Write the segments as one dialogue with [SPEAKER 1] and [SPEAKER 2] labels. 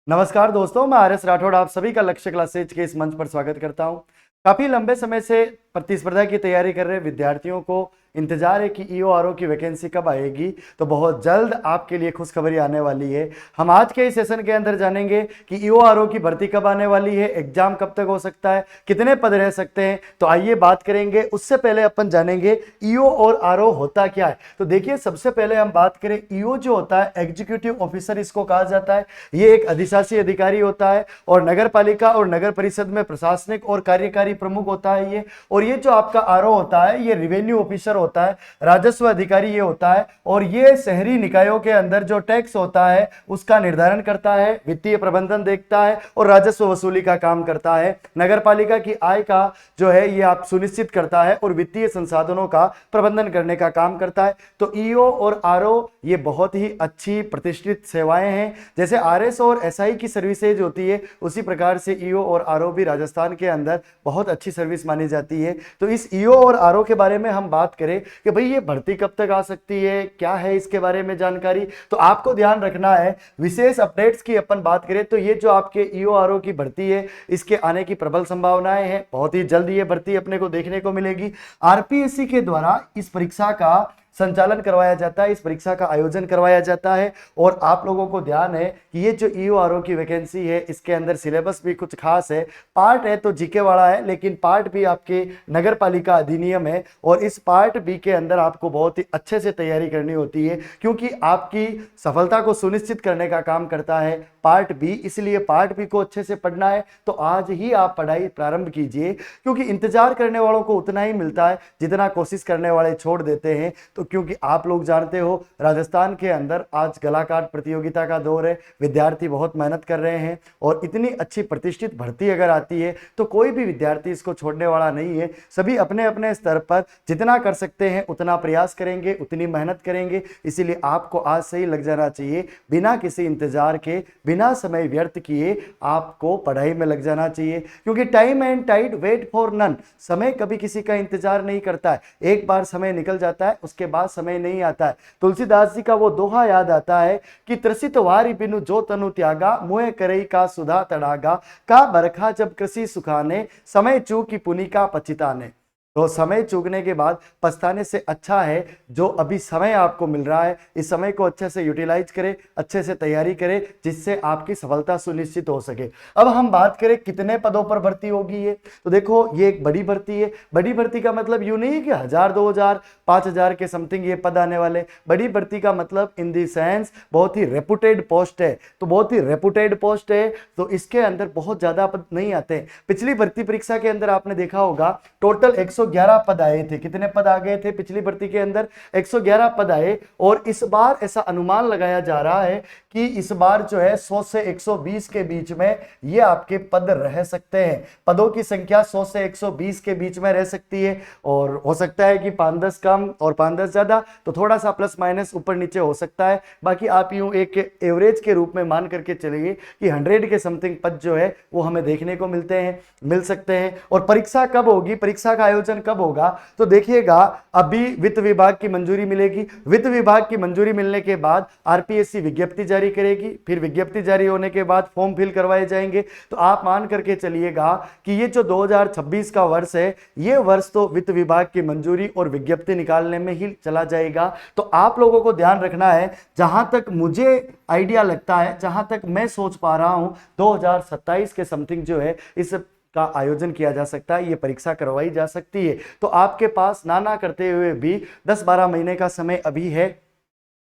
[SPEAKER 1] नमस्कार दोस्तों, मैं आर एस राठौड़ आप सभी का लक्ष्य क्लासेज के इस मंच पर स्वागत करता हूं। काफी लंबे समय से प्रतिस्पर्धा की तैयारी कर रहे विद्यार्थियों को इंतजार है कि ईओ आरओ की वैकेंसी कब आएगी। तो बहुत जल्द आपके लिए खुशखबरी आने वाली है। हम आज के इस सेशन के अंदर जानेंगे कि ईओ आरओ की भर्ती कब आने वाली है, एग्जाम कब तक हो सकता है, कितने पद रह सकते हैं। तो आइए बात करेंगे। उससे पहले अपन जानेंगे ईओ और आरओ होता क्या है। तो देखिए, सबसे पहले हम बात करें, ईओ जो होता है एग्जीक्यूटिव ऑफिसर इसको कहा जाता है। ये एक अधिशासी अधिकारी होता है और नगर पालिका और नगर परिषद में प्रशासनिक और कार्यकारी प्रमुख होता है ये। और ये जो आपका आरओ होता है ये रेवेन्यू ऑफिसर होता है, राजस्व अधिकारी ये होता है। और ये शहरी निकायों के अंदर जो टैक्स होता है उसका निर्धारण करता है, वित्तीय प्रबंधन देखता है और राजस्व वसूली का काम करता है। नगर पालिका की आय का जो है ये आप सुनिश्चित करता है और वित्तीय संसाधनों का प्रबंधन करने का काम करता है। तो ईओ और आरओ ये बहुत ही अच्छी प्रतिष्ठित सेवाएं हैं। जैसे आरएस और एसआई की सर्विसेज होती है उसी प्रकार से ईओ और आरओ भी राजस्थान के अंदर बहुत अच्छी सर्विस मानी जाती है। तो इस ईओ और आरओ के बारे में हम बात करें कि भाई ये भर्ती कब तक आ सकती है, क्या है इसके बारे में जानकारी, तो आपको ध्यान रखना है। विशेष अपडेट्स की अपन बात करें तो ये जो आपके ईओ आरओ की भर्ती है इसके आने की प्रबल संभावनाएं हैं। बहुत ही जल्द ये भर्ती अपने को देखने को मिलेगी। आरपीएससी के द्वारा इस परीक्षा का संचालन करवाया जाता है, इस परीक्षा का आयोजन करवाया जाता है। और आप लोगों को ध्यान है कि ये जो ईओ आरओ की वैकेंसी है इसके अंदर सिलेबस भी कुछ खास है। पार्ट है तो जीके वाला है, लेकिन पार्ट भी आपके नगर पालिका अधिनियम है। और इस पार्ट बी के अंदर आपको बहुत ही अच्छे से तैयारी करनी होती है, क्योंकि आपकी सफलता को सुनिश्चित करने का काम करता है पार्ट बी। इसलिए पार्ट बी को अच्छे से पढ़ना है तो आज ही आप पढ़ाई प्रारंभ कीजिए, क्योंकि इंतजार करने वालों को उतना ही मिलता है जितना कोशिश करने वाले छोड़ देते हैं। तो क्योंकि आप लोग जानते हो राजस्थान के अंदर आज गलाकाट प्रतियोगिता का दौर है, विद्यार्थी बहुत मेहनत कर रहे हैं और इतनी अच्छी प्रतिष्ठित भर्ती अगर आती है तो कोई भी विद्यार्थी इसको छोड़ने वाला नहीं है। सभी अपने अपने स्तर पर जितना कर सकते हैं उतना प्रयास करेंगे, उतनी मेहनत करेंगे। इसीलिए आपको आज से ही लग जाना चाहिए, बिना किसी इंतजार के, बिना समय व्यर्थ किए आपको पढ़ाई में लग जाना चाहिए। क्योंकि time and tide wait for none, समय कभी किसी का इंतजार नहीं करता है। एक बार समय निकल जाता है उसके बाद समय नहीं आता है। तुलसीदास जी का वो दोहा याद आता है कि त्रसित वारी बिनु जो तनु त्यागा, मुए करई का सुधा तड़ागा, का बरखा जब कृषि सुखाने, समय चूकी पुनि का पचिताने। तो समय चूकने के बाद पछताने से अच्छा है जो अभी समय आपको मिल रहा है, इस समय को अच्छे से यूटिलाइज करें, अच्छे से तैयारी करें, जिससे आपकी सफलता सुनिश्चित हो सके। अब हम बात करें कितने पदों पर भर्ती होगी ये, तो देखो ये एक बड़ी भर्ती है। बड़ी भर्ती का मतलब यूं नहीं है कि 1000, 2000, 5000 के समथिंग ये पद आने वाले। बड़ी भर्ती का मतलब इन दी सेंस बहुत ही रेपुटेड पोस्ट है। तो बहुत ही रेपुटेड पोस्ट है तो इसके अंदर बहुत ज्यादा पद नहीं आते। पिछली भर्ती परीक्षा के अंदर आपने देखा होगा टोटल 111 पद आए थे। कितने पद आ गए थे पिछली भर्ती के अंदर? 111 पद आए। और इस बार ऐसा अनुमान लगाया जा रहा है कि इस बार जो है 100 से 120 के बीच में ये आपके पद रह सकते हैं। पदों की संख्या 100 से 120 के बीच में रह सकती है और हो सकता है कि 5-10 कम और 5-10 ज्यादा, तो थोड़ा सा प्लस माइनस ऊपर नीचे हो सकता है। बाकी आप यूं एक एवरेज के रूप में मान करके चलिए कि 100 के समथिंग पद जो है वो हमें देखने को मिल सकते हैं। और परीक्षा कब होगी, परीक्षा का आयोजन कब होगा, तो देखिएगा अभी वित्त विभाग की मंजूरी मिलेगी। वित्त विभाग की मंजूरी मिलने के बाद आरपीएससी विज्ञप्ति जारी करेगी, फिर विज्ञप्ति जारी होने के बाद फॉर्म फिल करवाए जाएंगे। तो आप मान करके चलिएगा कि ये जो 2026 का वर्ष है ये वर्ष तो वित्त विभाग की मंजूरी और विज्ञप्ति निकालने में ही चला जाएगा। तो आप लोगों को ध्यान रखना है, जहां तक मुझे आइडिया लगता है, जहां तक मैं सोच पा रहा हूं, 2027 के समथिंग जो है इस का आयोजन किया जा सकता है, ये परीक्षा करवाई जा सकती है। तो आपके पास ना करते हुए भी 10-12 महीने का समय अभी है,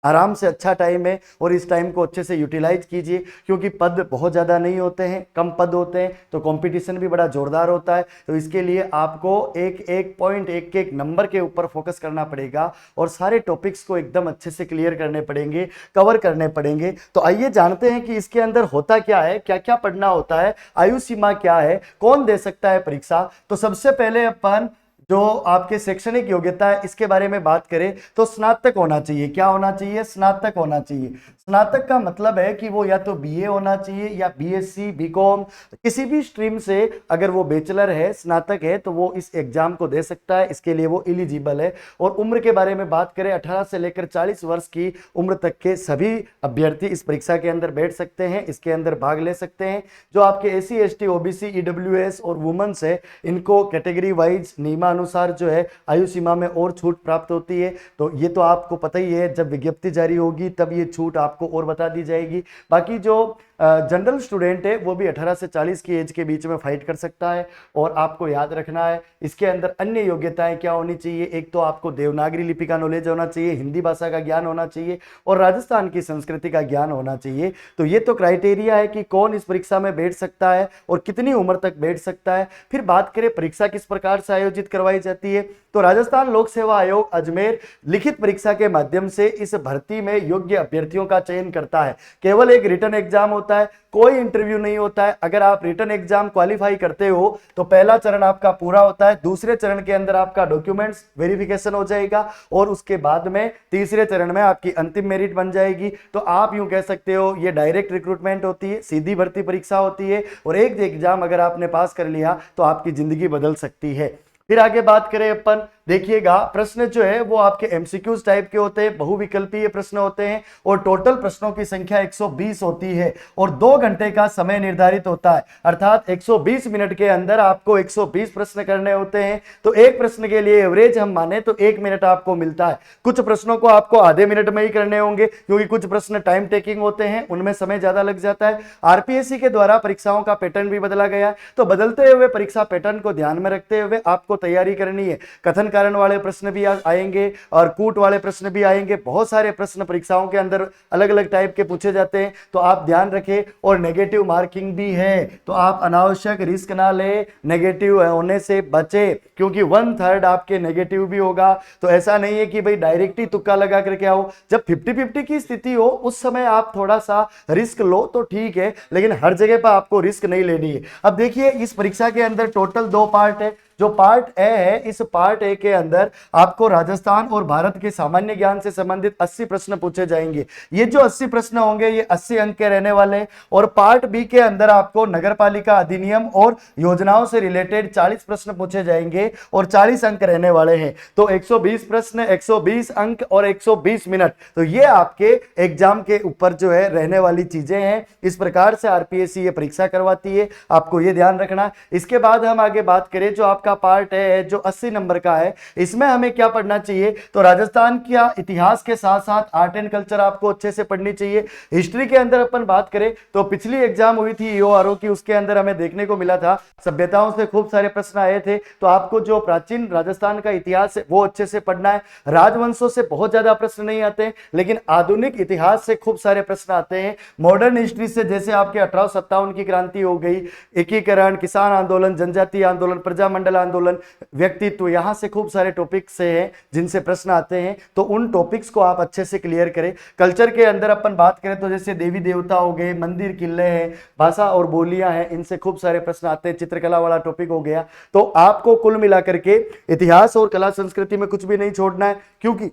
[SPEAKER 1] आराम से अच्छा टाइम है और इस टाइम को अच्छे से यूटिलाइज कीजिए। क्योंकि पद बहुत ज़्यादा नहीं होते हैं, कम पद होते हैं, तो कंपटीशन भी बड़ा जोरदार होता है। तो इसके लिए आपको एक एक पॉइंट, एक एक नंबर के ऊपर फोकस करना पड़ेगा और सारे टॉपिक्स को एकदम अच्छे से क्लियर करने पड़ेंगे, कवर करने पड़ेंगे। तो आइए जानते हैं कि इसके अंदर होता क्या है, क्या क्या पढ़ना होता है, आयु सीमा क्या है, कौन दे सकता है परीक्षा। तो सबसे पहले अपन जो आपके शैक्षणिक योग्यता है इसके बारे में बात करें तो स्नातक होना चाहिए। क्या होना चाहिए? स्नातक होना चाहिए। स्नातक का मतलब है कि वो या तो बीए होना चाहिए या बीएससी, बीकॉम, किसी भी स्ट्रीम से अगर वो बैचलर है, स्नातक है, तो वो इस एग्जाम को दे सकता है, इसके लिए वो एलिजिबल है। और उम्र के बारे में बात करें, 18 से लेकर 40 वर्ष की उम्र तक के सभी अभ्यर्थी इस परीक्षा के अंदर बैठ सकते हैं, इसके अंदर भाग ले सकते हैं। जो आपके एससी, एसटी, ओबीसी, ईडब्ल्यूएस और वुमेन्स है, इनको कैटेगरी वाइज नियमानुसार जो है आयु सीमा में और छूट प्राप्त होती है। तो ये तो आपको पता ही है, जब विज्ञप्ति जारी होगी तब ये छूट आपको और बता दी जाएगी। बाकी जो जनरल स्टूडेंट है वो भी 18 से 40 की एज के बीच में फाइट कर सकता है। और आपको याद रखना है इसके अंदर अन्य योग्यताएं क्या होनी चाहिए। एक तो आपको देवनागरी लिपि का नॉलेज होना चाहिए, हिंदी भाषा का ज्ञान होना चाहिए और राजस्थान की संस्कृति का ज्ञान होना चाहिए। तो ये तो क्राइटेरिया है कि कौन इस परीक्षा में बैठ सकता है और कितनी उम्र तक बैठ सकता है। फिर बात करें परीक्षा किस प्रकार से आयोजित करवाई जाती है, तो राजस्थान लोक सेवा आयोग अजमेर लिखित परीक्षा के माध्यम से इस भर्ती में योग्य अभ्यर्थियों का चयन करता है। केवल एक रिटन एग्जाम होता है, कोई इंटरव्यू नहीं होता है। अगर आप रिटन एग्जाम क्वालिफाई करते हो तो पहला चरण आपका पूरा होता है, दूसरे चरण के अंदर आपका डॉक्यूमेंट्स वेरिफिकेशन हो जाएगा और उसके बाद में तीसरे चरण में आपकी अंतिम मेरिट बन जाएगी। तो आप यूं कह सकते हो ये डायरेक्ट रिक्रूटमेंट होती है, सीधी भर्ती परीक्षा होती है और एक एग्जाम अगर आपने पास कर लिया तो आपकी जिंदगी बदल सकती है। फिर आगे बात करें अपन, देखिएगा प्रश्न जो है वो आपके एमसीक्यूज टाइप के होते हैं, बहुविकल्पीय प्रश्न होते हैं और टोटल प्रश्नों की संख्या 120 होती है और 2 घंटे का समय निर्धारित होता है। अर्थात 120 मिनट के अंदर आपको 120 प्रश्न करने होते हैं। तो एक प्रश्न के लिए एवरेज हम माने तो 1 मिनट आपको मिलता है। कुछ प्रश्नों को आपको आधे मिनट में ही करने होंगे क्योंकि कुछ प्रश्न टाइम टेकिंग होते हैं, उनमें समय ज्यादा लग जाता है। आरपीएससी के द्वारा परीक्षाओं का पैटर्न भी बदला गया है, तो बदलते हुए परीक्षा पैटर्न को ध्यान में रखते हुए आपको तैयारी करनी है। कथन कारण वाले प्रश्न भी आएंगे और कूट वाले प्रश्न भी आएंगे। बहुत सारे प्रश्न परीक्षाओं के अंदर अलग अलग टाइप के पूछे जाते हैं, तो आप ध्यान रखें। और नेगेटिव मार्किंग भी है, तो आप अनावश्यक रिस्क ना ले, नेगेटिव होने से बचे क्योंकि 1/3 आपके नेगेटिव भी होगा। तो ऐसा नहीं है कि भाई डायरेक्ट ही तुक्का लगा करके आओ। जब 50-50 की स्थिति हो उस समय आप थोड़ा सा रिस्क लो तो ठीक है, लेकिन हर जगह पर आपको रिस्क नहीं लेनी है। अब देखिए इस परीक्षा के अंदर टोटल 2 पार्ट है। जो पार्ट ए है, इस पार्ट ए के अंदर आपको राजस्थान और भारत के सामान्य ज्ञान से संबंधित 80 प्रश्न पूछे जाएंगे। ये जो 80 प्रश्न होंगे ये 80 अंक के रहने वाले हैं। और पार्ट बी के अंदर आपको नगरपालिका अधिनियम और योजनाओं से रिलेटेड 40 प्रश्न पूछे जाएंगे और 40 अंक रहने वाले हैं। तो 120 प्रश्न, 120 अंक और 120 मिनट, तो ये आपके एग्जाम के ऊपर जो है रहने वाली चीजें हैं। इस प्रकार से आरपीएससी ये परीक्षा करवाती है, आपको ये ध्यान रखना। इसके बाद हम आगे बात करें, जो आपका पार्ट है जो 80 नंबर का है, इसमें हमें क्या पढ़ना चाहिए। तो राजस्थान का इतिहास के साथ साथ आर्ट एंड कल्चर आपको अच्छे से पढ़नी चाहिए। हिस्ट्री के अंदर अपन बात करें तो पिछली एग्जाम हुई थी ईओआरओ की, उसके अंदर हमें देखने को मिला था सभ्यताओं से खूब सारे प्रश्न आए थे। तो आपको जो प्राचीन राजस्थान का इतिहास है वो अच्छे से पढ़ना है। राजवंशों से बहुत ज्यादा प्रश्न नहीं आते, लेकिन आधुनिक इतिहास से खूब सारे प्रश्न आते हैं। मॉडर्न हिस्ट्री से जैसे आपके 1857 की क्रांति हो गई, एकीकरण, किसान आंदोलन, जनजातीय आंदोलन, प्रजामंडल आंदोलन, व्यक्तित्व, यहां से खूब सारे टॉपिक्स से हैं जिनसे प्रश्न आते हैं। तो उन टॉपिक्स को आप अच्छे से क्लियर करें। कल्चर के अंदर अपन बात करें तो जैसे देवी देवता हो गए, मंदिर, किले हैं, भाषा और बोलियां हैं, इनसे खूब सारे प्रश्न आते हैं। चित्रकला वाला टॉपिक हो गया। तो आपको कुल मिलाकर के इतिहास और कला संस्कृति में कुछ भी नहीं छोड़ना है, क्योंकि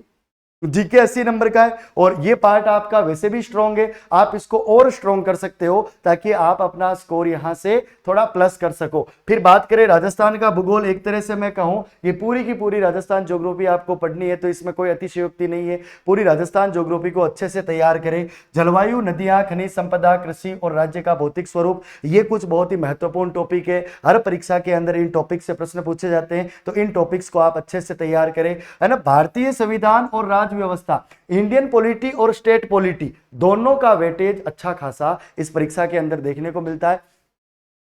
[SPEAKER 1] जीके 80 नंबर का है और ये पार्ट आपका वैसे भी स्ट्रॉन्ग है। आप इसको और स्ट्रॉन्ग कर सकते हो ताकि आप अपना स्कोर यहां से थोड़ा प्लस कर सको। फिर बात करें राजस्थान का भूगोल, एक तरह से मैं कहूं ये पूरी की पूरी राजस्थान ज्योग्राफी आपको पढ़नी है, तो इसमें कोई अतिशयोक्ति नहीं है। पूरी राजस्थान ज्योग्राफी को अच्छे से तैयार करें। जलवायु, नदियां, खनिज संपदा, कृषि और राज्य का भौतिक स्वरूप, ये कुछ बहुत ही महत्वपूर्ण टॉपिक है। हर परीक्षा के अंदर इन टॉपिक से प्रश्न पूछे जाते हैं, तो इन टॉपिक्स को आप अच्छे से तैयार करें, है ना। भारतीय संविधान और व्यवस्था, इंडियन पॉलिटी और स्टेट पॉलिटी, दोनों का वेटेज अच्छा खासा इस परीक्षा के अंदर देखने को मिलता है।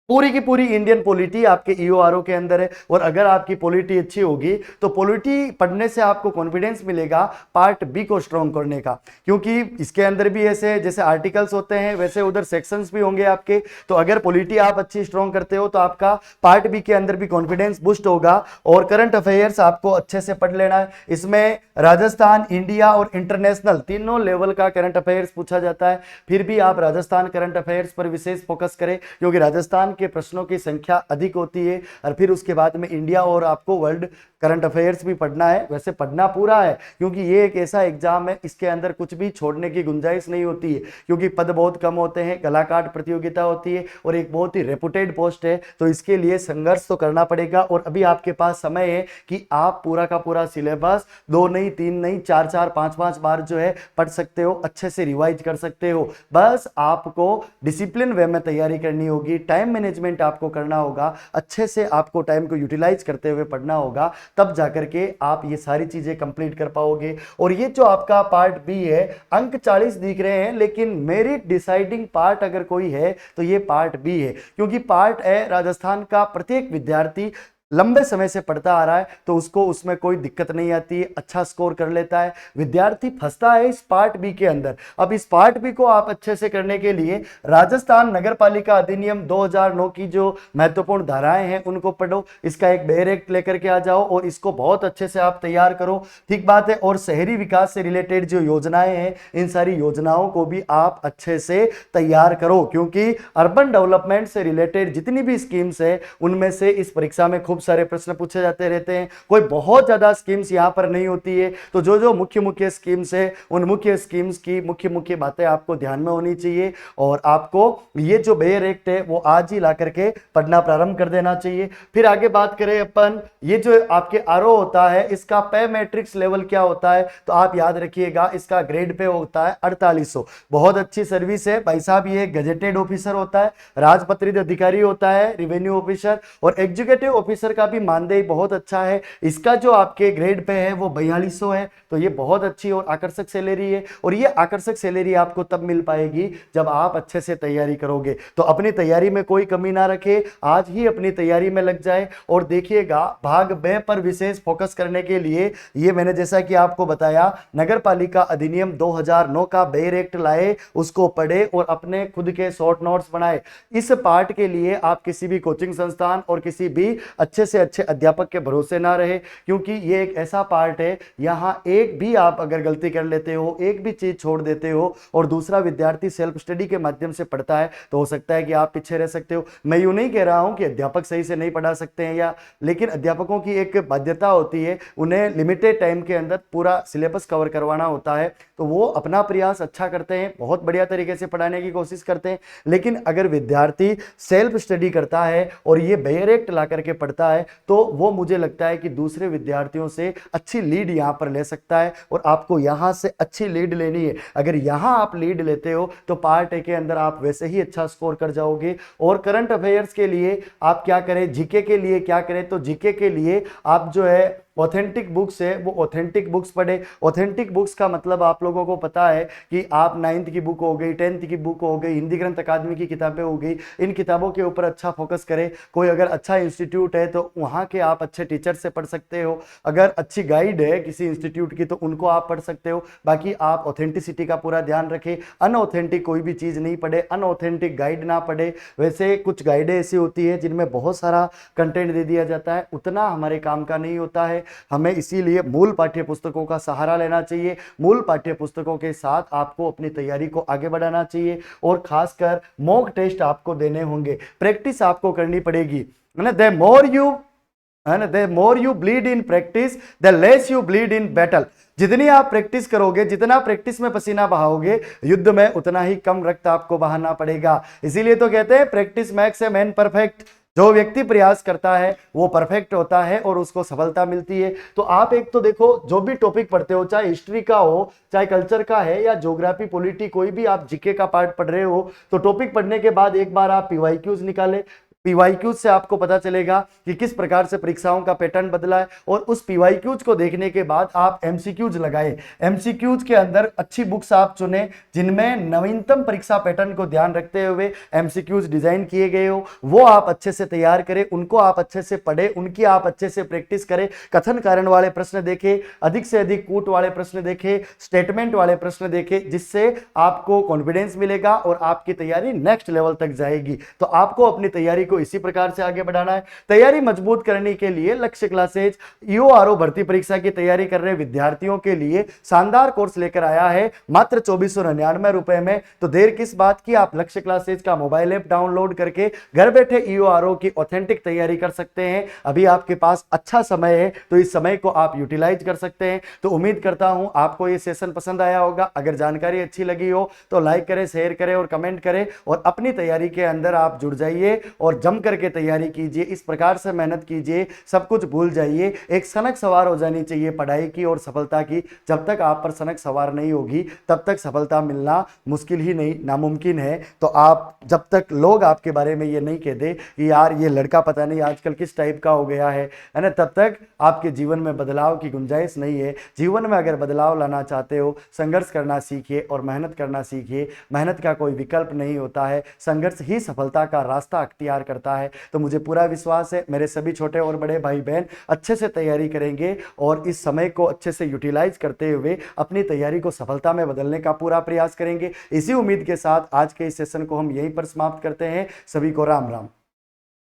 [SPEAKER 1] पूरी की पूरी इंडियन पॉलिटी आपके ईओआरओ के अंदर है और अगर आपकी पॉलिटी अच्छी होगी तो पॉलिटी पढ़ने से आपको कॉन्फिडेंस मिलेगा पार्ट बी को स्ट्रॉन्ग करने का, क्योंकि इसके अंदर भी ऐसे जैसे आर्टिकल्स होते हैं वैसे उधर सेक्शंस भी होंगे आपके। तो अगर पॉलिटी आप अच्छी स्ट्रॉन्ग करते हो तो आपका पार्ट बी के अंदर भी कॉन्फिडेंस बूस्ट होगा। और करंट अफेयर्स आपको अच्छे से पढ़ लेना है। इसमें राजस्थान, इंडिया और इंटरनेशनल तीनों लेवल का करंट अफेयर्स पूछा जाता है। फिर भी आप राजस्थान करंट अफेयर्स पर विशेष फोकस करें, क्योंकि राजस्थान राजस्थान के प्रश्नों की संख्या अधिक होती है और फिर उसके बाद में इंडिया और आपको वर्ल्ड करंट अफेयर्स भी पढ़ना है। वैसे पढ़ना पूरा है क्योंकि ये एक ऐसा एग्जाम है, इसके अंदर कुछ भी छोड़ने की गुंजाइश नहीं होती है क्योंकि पद बहुत कम होते हैं, कलाकाट प्रतियोगिता होती है और एक बहुत ही रेपुटेड पोस्ट है, तो इसके लिए संघर्ष तो करना पड़ेगा। और अभी आपके पास समय है कि आप पूरा का पूरा सिलेबस 2 नहीं 3 नहीं 4 5 बार जो है पढ़ सकते हो, अच्छे से रिवाइज कर सकते हो। बस आपको डिसिप्लिन वे में तैयारी करनी होगी, टाइम मैनेजमेंट आपको करना होगा, अच्छे से आपको टाइम को यूटिलाइज करते हुए पढ़ना होगा, तब जाकर के आप ये सारी चीजें कंप्लीट कर पाओगे। और ये जो आपका पार्ट बी है, अंक 40 दिख रहे हैं लेकिन मेरिट डिसाइडिंग पार्ट अगर कोई है तो ये पार्ट बी है, क्योंकि पार्ट ए राजस्थान का प्रत्येक विद्यार्थी लंबे समय से पढ़ता आ रहा है तो उसको उसमें कोई दिक्कत नहीं आती है, अच्छा स्कोर कर लेता है। विद्यार्थी फंसता है इस पार्ट बी के अंदर। अब इस पार्ट बी को आप अच्छे से करने के लिए राजस्थान नगर पालिका अधिनियम 2009 की जो महत्वपूर्ण धाराएं हैं उनको पढ़ो, इसका एक बेयर एक्ट लेकर के आ जाओ और इसको बहुत अच्छे से आप तैयार करो, ठीक बात है। और शहरी विकास से रिलेटेड जो योजनाएं हैं इन सारी योजनाओं को भी आप अच्छे से तैयार करो, क्योंकि अर्बन डेवलपमेंट से रिलेटेड जितनी भी स्कीम्स है उनमें से इस परीक्षा में खूब सारे प्रश्न पूछे जाते रहते हैं। कोई बहुत ज्यादा स्कीम्स यहां पर नहीं होती है, तो जो जो मुख्य मुख्य स्कीम्स है उन मुख्य स्कीम्स की मुख्य मुख्य बातें आपको ध्यान में होनी चाहिए और आपको ये जो बेयर एक्ट है वो आज ही ला करके पढ़ना प्रारंभ कर देना चाहिए। फिर आगे बात करें अपन, ये जो आपके आरओ होता है इसका पे मैट्रिक्स लेवल क्या होता है, तो आप याद रखिएगा इसका ग्रेड पे होता है 4800। बहुत अच्छी सर्विस है भाई साहब, ये गजेटेड ऑफिसर होता है, राजपत्रित अधिकारी होता है, रेवेन्यू ऑफिसर और एग्जीक्यूटिव ऑफिसर का भी मानदेय बहुत अच्छा है। इसका जो आपके ग्रेड पे है वो 4200 है, तो ये बहुत अच्छी और आकर्षक सैलरी है। और ये आकर्षक सैलरी आपको तब मिल पाएगी जब आप अच्छे से तैयारी करोगे। तो अपनी तैयारी में कोई कमी ना रखे, आज ही अपनी तैयारी में लग जाए। और देखिएगा भाग बे पर विशेष फोकस करने के लिए ये मैंने जैसा कि आपको बताया नगर पालिका अधिनियम 2009 का बेयर एक्ट लाए, उसको पढ़े और अपने खुद के शॉर्ट नोट्स बनाए। इस पार्ट के लिए आप किसी भी कोचिंग संस्थान और किसी भी अच्छे से अच्छे अध्यापक के भरोसे ना रहे, क्योंकि ये एक ऐसा पार्ट है यहां एक भी आप अगर गलती कर लेते हो, एक भी चीज छोड़ देते हो और दूसरा विद्यार्थी सेल्फ स्टडी के माध्यम से पढ़ता है तो हो सकता है कि आप पीछे रह सकते हो। मैं यूं नहीं कह रहा हूं कि अध्यापक सही से नहीं पढ़ा सकते हैं या, लेकिन अध्यापकों की एक बाध्यता होती है, उन्हें लिमिटेड टाइम के अंदर पूरा सिलेबस कवर करवाना होता है, तो वो अपना प्रयास अच्छा करते हैं, बहुत बढ़िया तरीके से पढ़ाने की कोशिश करते हैं। लेकिन अगर विद्यार्थी सेल्फ स्टडी करता है और ये बेयर एक्ट ला करके पढ़ता है तो वो मुझे लगता है कि दूसरे विद्यार्थियों से अच्छी लीड यहां पर ले सकता है और आपको यहां से अच्छी लीड लेनी है। अगर यहां आप लीड लेते हो तो पार्ट ए के अंदर आप वैसे ही अच्छा स्कोर कर जाओगे। और करंट अफेयर्स के लिए आप क्या करें, जीके के लिए क्या करें, तो जीके के लिए आप जो है ऑथेंटिक बुक्स है वो ऑथेंटिक बुक्स पढ़े। ऑथेंटिक बुक्स का मतलब आप लोगों को पता है कि आप 9th की बुक हो गई, 10th की बुक हो गई, हिंदी ग्रंथ अकादमी की किताबें हो गई, इन किताबों के ऊपर अच्छा फोकस करें। कोई अगर अच्छा इंस्टीट्यूट है तो वहाँ के आप अच्छे टीचर से पढ़ सकते हो, अगर अच्छी गाइड है किसी इंस्टीट्यूट की तो उनको आप पढ़ सकते हो। बाकी आप ऑथेंटिसिटी का पूरा ध्यान रखें, अनऑथेंटिक कोई भी चीज़ नहीं पढ़े, अनऑथेंटिक गाइड ना पढ़े। वैसे कुछ गाइडें ऐसी होती है जिनमें बहुत सारा कंटेंट दे दिया जाता है, उतना हमारे काम का नहीं होता है। हमें इसीलिए मूल पाठ्य पुस्तकों का सहारा लेना चाहिए। मूल पाठ्य पुस्तकों के साथ आपको अपनी तैयारी को आगे बढ़ाना चाहिए और खासकर मॉक टेस्ट आपको देने होंगे, प्रैक्टिस आपको करनी पड़ेगी। The more you bleed in practice the less you bleed in battle. जितनी आप प्रैक्टिस करोगे, जितना प्रैक्टिस में पसीना बहाओगे, युद्ध में उतना ही कम रक्त आपको बहाना पड़ेगा। इसीलिए तो कहते हैं practice makes a man perfect. जो व्यक्ति प्रयास करता है वो परफेक्ट होता है और उसको सफलता मिलती है। तो आप एक तो देखो, जो भी टॉपिक पढ़ते हो, चाहे हिस्ट्री का हो, चाहे कल्चर का है या ज्योग्राफी पॉलिटी, कोई भी आप जीके का पार्ट पढ़ रहे हो, तो टॉपिक पढ़ने के बाद एक बार आप पीवाईक्यूज निकाले। पीवाईक्यूज से आपको पता चलेगा कि किस प्रकार से परीक्षाओं का पैटर्न बदला है और उस पीवाईक्यूज को देखने के बाद आप एमसीक्यूज लगाए। एमसीक्यूज के अंदर अच्छी बुक्स आप चुने जिनमें नवीनतम परीक्षा पैटर्न को ध्यान रखते हुए एमसीक्यूज डिजाइन किए गए हो, वो आप अच्छे से तैयार करें, उनको आप अच्छे से पढ़े, उनकी आप अच्छे से प्रैक्टिस करें। कथन कारण वाले प्रश्न देखें, अधिक से अधिक कूट वाले प्रश्न देखें, स्टेटमेंट वाले प्रश्न देखें, जिससे आपको कॉन्फिडेंस मिलेगा और आपकी तैयारी नेक्स्ट लेवल तक जाएगी। तो आपको अपनी तैयारी को इसी प्रकार से आगे बढ़ाना है। तैयारी मजबूत करने के लिए लक्ष्य क्लासेज ईओआरओ भर्ती परीक्षा की तैयारी कर रहे विद्यार्थियों के लिए शानदार कोर्स लेकर आया है मात्र 2499 रुपए में। तो देर किस बात की, आप लक्ष्य क्लासेज का मोबाइल ऐप डाउनलोड करके घर बैठे ईओआरओ की ऑथेंटिक तैयारी कर सकते हैं। अभी आपके पास अच्छा समय है, तो इस समय को आप यूटिलाइज कर सकते हैं। तो उम्मीद करता हूं आपको ये सेशन पसंद आया होगा। अगर जानकारी अच्छी लगी हो तो लाइक करें, शेयर करें और कमेंट करें, और अपनी तैयारी के अंदर आप जुड़ जाइए और जम करके तैयारी कीजिए। इस प्रकार से मेहनत कीजिए, सब कुछ भूल जाइए। एक सनक सवार हो जानी चाहिए पढ़ाई की और सफलता की। जब तक आप पर सनक सवार नहीं होगी तब तक सफलता मिलना मुश्किल ही नहीं, नामुमकिन है। तो आप, जब तक लोग आपके बारे में ये नहीं कहते कि यार ये लड़का पता नहीं आजकल किस टाइप का हो गया है ना, तब तक आपके जीवन में बदलाव की गुंजाइश नहीं है। जीवन में अगर बदलाव लाना चाहते हो, संघर्ष करना सीखिए और मेहनत करना सीखिए। मेहनत का कोई विकल्प नहीं होता है, संघर्ष ही सफलता का रास्ता अख्तियार करता है। तो मुझे पूरा विश्वास है मेरे सभी छोटे और बड़े भाई बहन अच्छे से तैयारी करेंगे और इस समय को अच्छे से यूटिलाइज करते हुए अपनी तैयारी को सफलता में बदलने का पूरा प्रयास करेंगे। इसी उम्मीद के साथ आज के इस सेशन को हम यहीं पर समाप्त करते हैं। सभी को राम राम।